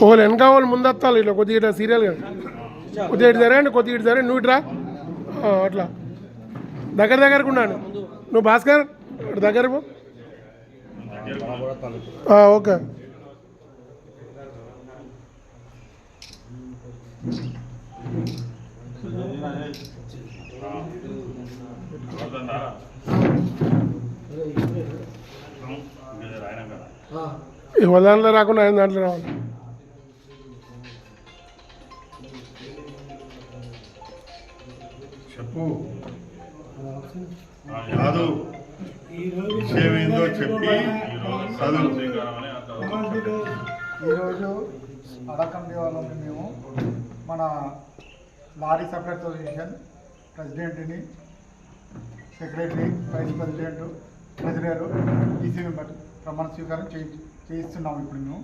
వాళ్ళు వెనక వాళ్ళు ముందత్తాలి ఇట్లా కొద్దిగా ఇట్లా సీరియల్గా కొద్దిగా ఇటు జరగండి కొద్దిగా ఇటు జరగండి నువ్వు ఇట్రా అట్లా దగ్గరకు ఉన్నాను నువ్వు భాస్కర్ ఇటు దగ్గర పో ఓకే ఎవరి దాంట్లో రాకుండా ఆయన దాంట్లో రావాలి చెప్పు కాదు విషయం ఏందో చెప్పి ఈరోజు అడకండి వాళ్ళని మేము మన లారీ సప్లై అసోసియేషన్ ప్రెసిడెంట్ని secretary vice president treasurer EC member ప్రమాణ స్వీకారం చేయిస్తున్నాము. ఇప్పుడు మేము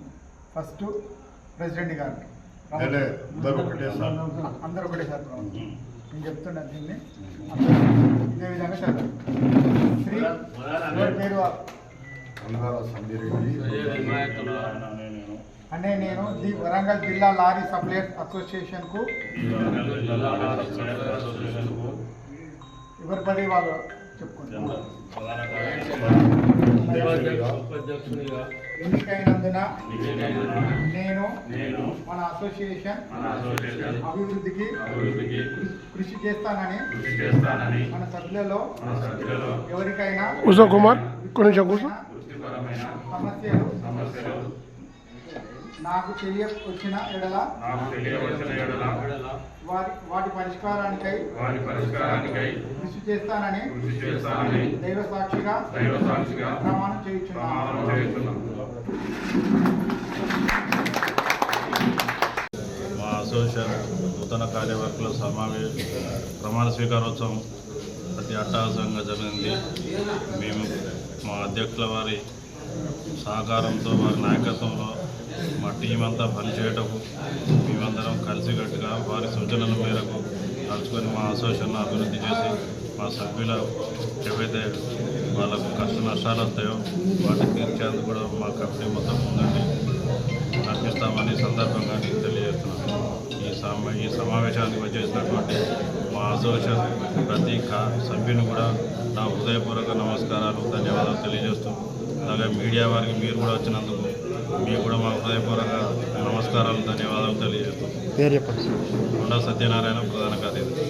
ఫస్ట్ ప్రెసిడెంట్ గారు అందరూ ఒకటే సార్ నేను చెప్తున్నా దీన్ని ఇదే విధంగా చదువు శ్రీ పేరు అంటే నేను ది వరంగల్ జిల్లా లారీ సప్లైయర్స్ అసోసియేషన్కు ఎవరి పది వాళ్ళు చెప్పుకుంటున్నారు ఎన్నికైనందున నేను మన అసోసియేషన్ అభివృద్ధికి కృషి చేస్తానని మన సభ్యులలో ఎవరికైనా కుమార్ సమస్యలు నాకు తెలియవచ్చిన ఎడల వాటి పరిష్కారానికై కృషి చేస్తానని దైవ సాక్షిగా ప్రమాణం చేయుచున్నాను. మా అసోసియేషన్ నూతన కార్యవర్గుల ప్రమాణ స్వీకారోత్సవం అతి అట్టహాసంగా జరిగింది. మేము మా అధ్యక్షుల వారి సహకారంతో వారి నాయకత్వంలో మా టీం అంతా పనిచేయటకు మేమందరం కలిసికట్టుగా వారి సూచనల మేరకు నడుచుకొని మా అసోసియేషన్ అభివృద్ధి చేసి మా సభ్యుల ఏవైతే వాళ్ళకు కష్ట నష్టాలు వస్తాయో వాటిని తీర్చేందుకు కూడా మా కమిటీ మొత్తం ముందండి నడిపిస్తామని సందర్భంగా నేను తెలియజేస్తున్నాను. ఈ సమావేశానికి వచ్చేసినటువంటి మా అసోసియేషన్ ప్రతి సభ్యుని కూడా నా హృదయపూర్వక నమస్కారాలు ధన్యవాదాలు తెలియజేస్తూ అలాగే మీడియా వారికి మీరు కూడా వచ్చినందుకు మీకు కూడా మా హృదయపూర్వక నమస్కారాలు ధన్యవాదాలు తెలియజేస్తాం. కొండా సత్యనారాయణ ప్రధాన కార్యదర్శి.